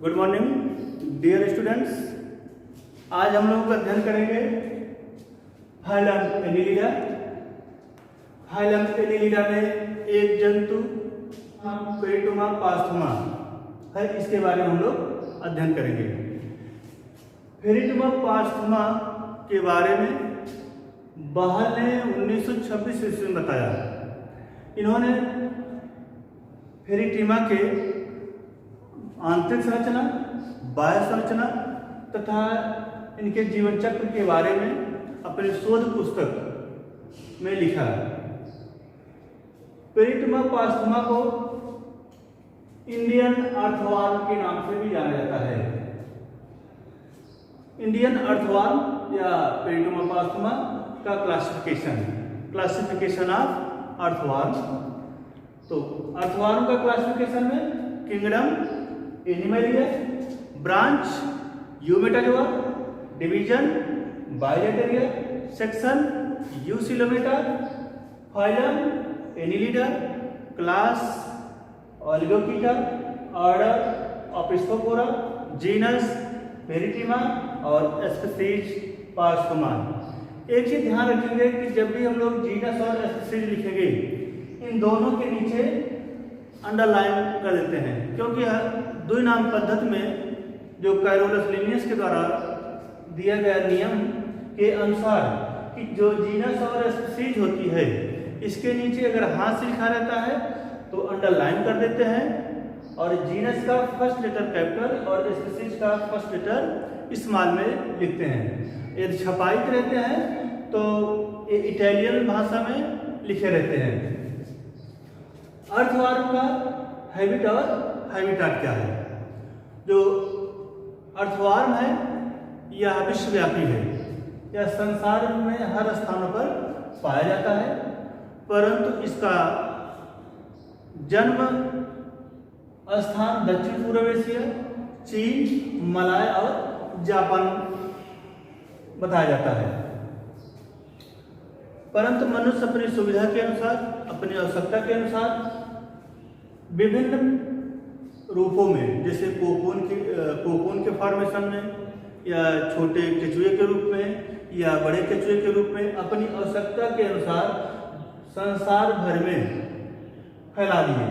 Good morning dear students. आज हम लोग अध्ययन करेंगे फाइलम एनिलिडा। फाइलम एनिलिडा में एक जंतु पेरिटोमा पास्थुमा है, इसके बारे में हम लोग अध्ययन करेंगे। पेरिटोमा पास्थुमा के बारे में बहल ने 1926 ईस्वी में बताया। इन्होंने पेरिटोमा के आंतरिक संरचना, बाह्य संरचना तथा इनके जीवन चक्र के बारे में अपने शोध पुस्तक में लिखा है। पेरिटोमा पास्थुमा को इंडियन अर्थवर्म के नाम से भी जाना जाता है। इंडियन अर्थवर्म या पेरिटोमा पास्थुमा का क्लासिफिकेशन ऑफ अर्थवर्म। तो अर्थवर्म का क्लासिफिकेशन में kingdom animalia, branch eumetazoa, division bilateria, section eucoelomata, phylum annelida, class oligochaeta, order opisthopora, genus pheretima और स्पीशीज पास्थुमा। एक चीज ध्यान रखेंगे कि जब भी हम लोग जीनस और स्पीशीज लिखेंगे, इन दोनों के नीचे अंडरलाइन कर देते हैं, क्योंकि द्विनाम पद्धति में जो कैरोलस लिनियस के द्वारा दिया गया नियम के अनुसार कि जो जीनस और स्पीशीज होती है, इसके नीचे अगर हाथ से लिखा रहता है तो अंडरलाइन कर देते हैं, और जीनस का फर्स्ट लेटर कैपिटल और स्पीशीज का फर्स्ट लेटर स्मॉल में लिखते हैं। यदि छपाई के रहते हैं तो ये इटालियन भाषा में लिखे रहते हैं। अर्थवर्म का हैबिट और हैबिटाट क्या है? जो अर्थवर्म है यह विश्वव्यापी है, यह संसार में हर स्थानों पर पाया जाता है, परंतु इसका जन्म स्थान दक्षिण पूर्व एशिया, चीन, मलाय और जापान बताया जाता है। परंतु मनुष्य अपनी सुविधा के अनुसार, अपनी आवश्यकता के अनुसार विभिन्न रूपों में, जैसे कोकून के फॉर्मेशन में, या छोटे केचुए के रूप में, या बड़े केचुए के रूप में, अपनी आवश्यकता के अनुसार संसार भर में फैला दिए।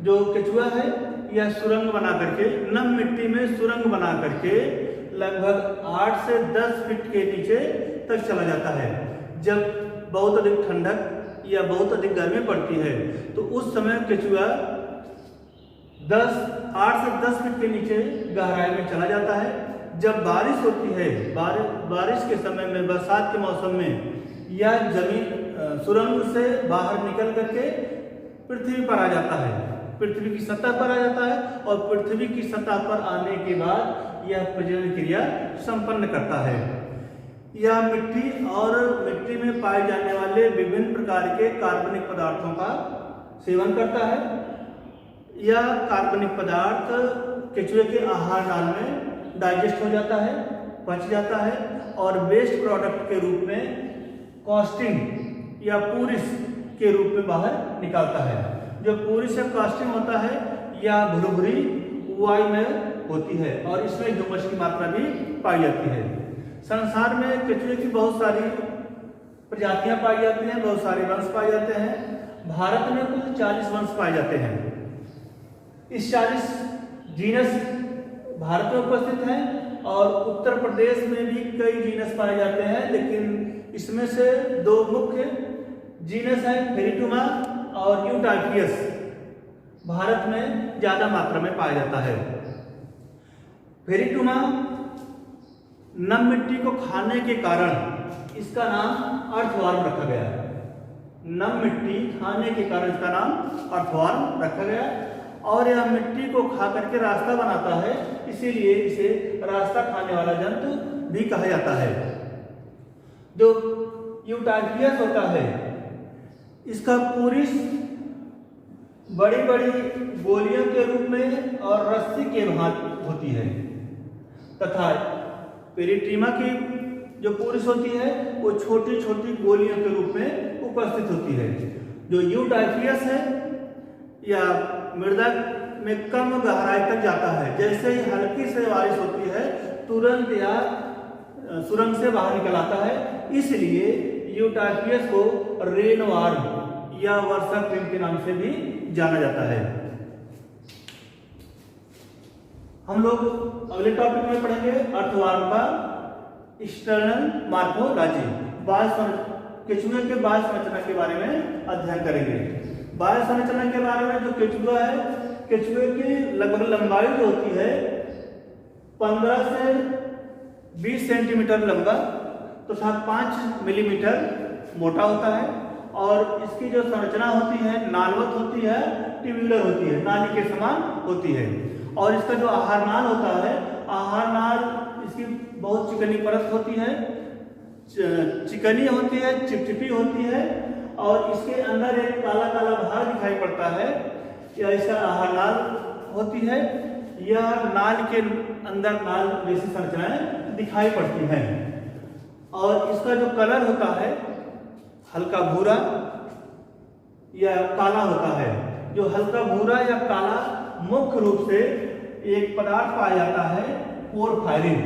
जो केचुआ है यह सुरंग बना करके, नम मिट्टी में सुरंग बना करके लगभग 8 से 10 फीट के नीचे तक चला जाता है। जब बहुत अधिक ठंडक या बहुत अधिक गर्मी पड़ती है तो उस समय केचुआ 8 से 10 फीट के नीचे गहराई में चला जाता है। जब बारिश होती है, बारिश के समय में, बरसात के मौसम में, यह जमीन सुरंग से बाहर निकल करके पृथ्वी पर आ जाता है, पृथ्वी की सतह पर आ जाता है, और पृथ्वी की सतह पर आने के बाद यह प्रजनन क्रिया संपन्न करता है। यह मिट्टी और मिट्टी में पाए जाने वाले विभिन्न प्रकार के कार्बनिक पदार्थों का सेवन करता है। यह कार्बनिक पदार्थ केचुए के आहार नाल में डाइजेस्ट हो जाता है, पच जाता है, और वेस्ट प्रोडक्ट के रूप में कास्टिंग या पूरिस के रूप में बाहर निकालता है। जो पूरिस या कास्टिंग होता है यह भुरभुरी वायु में होती है, और इसमें ह्यूमस की मात्रा भी पाई जाती है। संसार में केचुए की बहुत सारी प्रजातियां पाई जाती हैं, बहुत सारे वंश पाए जाते हैं। भारत में कुल 40 वंश पाए जाते हैं। इस 40 जीनस भारत में उपस्थित हैं, और उत्तर प्रदेश में भी कई जीनस पाए जाते हैं, लेकिन इसमें से 2 मुख्य जीनस हैं, पेरिटोमा और यूटाइफियस, भारत में ज्यादा मात्रा में पाया जाता है। पेरिटोमा नम मिट्टी को खाने के कारण इसका नाम अर्थवर्म रखा गया है। नम मिट्टी खाने के कारण इसका नाम अर्थवर्म रखा गया, और यह मिट्टी को खा करके रास्ता बनाता है, इसीलिए इसे रास्ता खाने वाला जंतु भी कहा जाता है। जो यूटाइफियस होता है, इसका पूरिस बड़ी बड़ी गोलियों के रूप में और रस्सी के भांति होती है, तथा पेरिटोमा की जो पूरिस होती है वो छोटी छोटी गोलियों के रूप में उपस्थित होती है। जो यूटाइफियस है या मृदा में कम गहराई तक जाता है। जैसे ही हल्की से बारिश होती है तुरंत यह सुरंग से बाहर निकल आता है। इसलिए यूटार्पियस को रेन वार्म या वर्षा कृमि के नाम से भी जाना जाता है। हम लोग अगले टॉपिक में पढ़ेंगे अर्थवार्म का एक्सटर्नल मॉर्फोलॉजी। केचुए के बाह्य संरचना के बारे में अध्ययन करेंगे। बाह्य संरचना के बारे में जो केचुआ है, केचुए की लगभग लंबाई जो होती है 15 से 20 सेंटीमीटर लंबा तथा 5 मिलीमीटर मोटा होता है और इसकी जो संरचना होती है नालवत होती है, ट्यूबुलर होती है, नाली के समान होती है। और इसका जो आहार नाल होता है, आहार नाल इसकी बहुत चिकनी परत होती है, चिकनी होती है, चिपचिपी होती है और इसके अंदर एक काला काला भाग दिखाई पड़ता है, यह इसका आहार नाल होती है। यह नाल के अंदर नाल जैसी संरचनाएं दिखाई पड़ती हैं और इसका जो कलर होता है हल्का भूरा या काला होता है। जो हल्का भूरा या काला मुख्य रूप से एक पदार्थ पाया जाता है पोरफायरिन।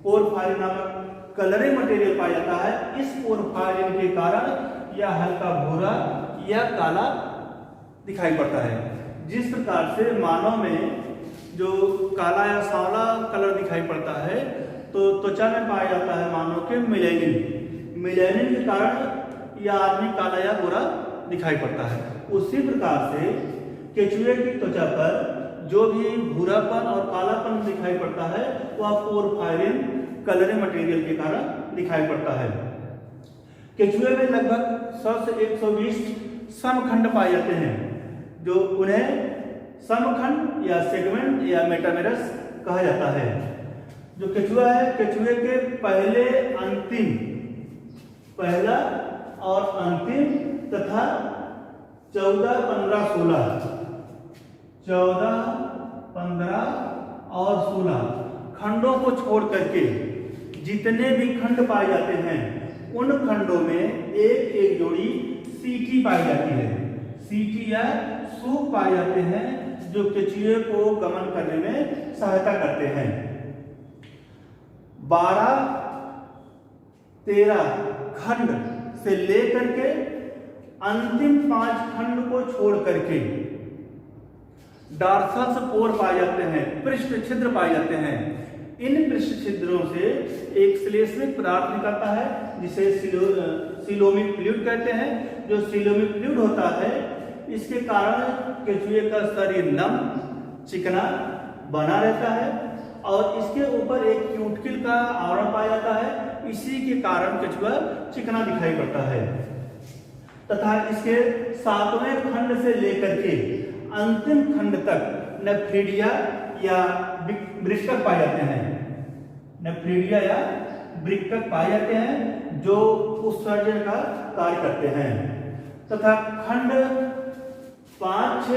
पोरफायरिन नामक कलरिंग मटेरियल पाया जाता है। इस पोरफायरिन के कारण यह हल्का भूरा या काला दिखाई पड़ता है। जिस प्रकार से मानव में जो काला या सांवला कलर दिखाई पड़ता है तो त्वचा में पाया जाता है मानव के मेलानिन। मेलानिन के कारण यह आदमी काला या गोरा दिखाई पड़ता है। उसी प्रकार से केचुए की त्वचा पर जो भी भूरापन और कालापन दिखाई पड़ता है वह पोरफायरिन कलरिंग मटेरियल के कारण दिखाई पड़ता है। केचुए में लगभग 100 से 120 समखंड पाए जाते हैं, जो उन्हें समखंड या सेगमेंट या मेटामेरस कहा जाता है। जो केचुआ है, केचुए के पहला और अंतिम तथा 14, 15, 16 खंडों को छोड़ करके जितने भी खंड पाए जाते हैं उन खंडों में एक एक जोड़ी सीटी पाई जाती है। सीटी या सूप पाए जाते हैं जो केचुए को गमन करने में सहायता करते हैं। 12-13 खंड से लेकर के अंतिम 5 खंड को छोड़ करके डार्सल पोर पाए जाते हैं, पृष्ठ छिद्र पाए जाते हैं। इन पृष्ठ छिद्रों से एक श्लेष्मिक पदार्थ निकलता है जिसे सीलोमिक फ्लूइड कहते हैं। जो सीलोमिक फ्लूइड होता है इसके कारण केचुए का शरीर नम चिकना बना रहता है और इसके ऊपर एक क्यूटिकल का आवरण पाया जाता है। इसी के कारण केचुआ चिकना दिखाई पड़ता है तथा इसके 7वें खंड से लेकर के अंतिम खंड तक नेफ्रिडिया या वृक्कक पाए जाते हैं। नेफ्रिडिया या वृक्कक पाए जाते हैं जो उत्सर्जन का कार्य करते हैं तथा खंड 5,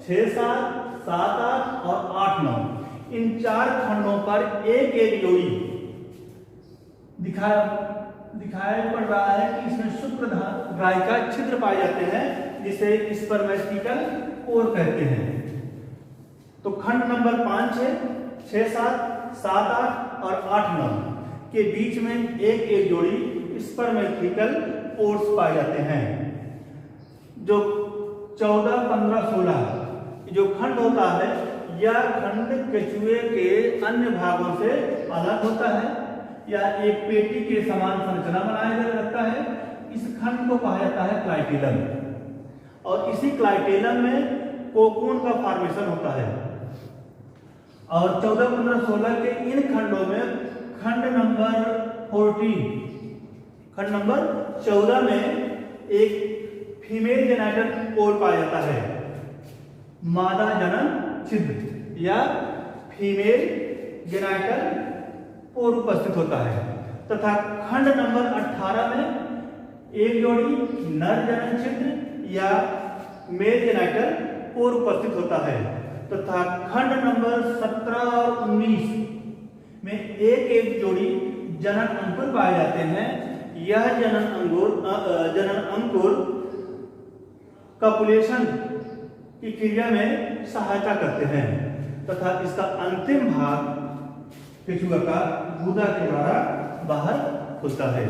6, 7, 8 और 8, 9 इन 4 खंडों पर एक एक जोड़ी दिखाई पड़ रहा है कि इसमें शुक्रधायिका छिद्र पाए जाते हैं जिसे स्पर्मेटिकल पोर कहते हैं। तो खंड नंबर 5, 6, 7, 8 और 8, 9 के बीच में एक एक जोड़ी स्पर्मेटिकल पोर्स पाए जाते हैं। जो 14, 15, 16 जो खंड होता है यह खंड केचुए के अन्य भागों से अलग होता है या एक पेटी के समान संरचना बनाए रखता है। इस खंड को कहा जाता है क्लाइटेलम और इसी क्लाइटेलम में कोकून का फॉर्मेशन होता है। और 14, 15, 16 के इन खंडों में खंड नंबर 14 में एक फीमेल जेनाइटल पोर पाया जाता है। मादा जनन छिद्र या फीमेल जेनाइटल पोर उपस्थित होता है तथा खंड नंबर 18 में एक जोड़ी नर जनन छिद्र या मेल जेनाइटल पोर उपस्थित होता है तथा खंड नंबर 17 और 19 में एक एक जोड़ी जनन अंकुर पाए जाते हैं। यह जनन अंकुर कपुलेशन की क्रिया में सहायता करते हैं तथा इसका अंतिम भाग केंचुआ का गुदा के द्वारा बाहर होता है।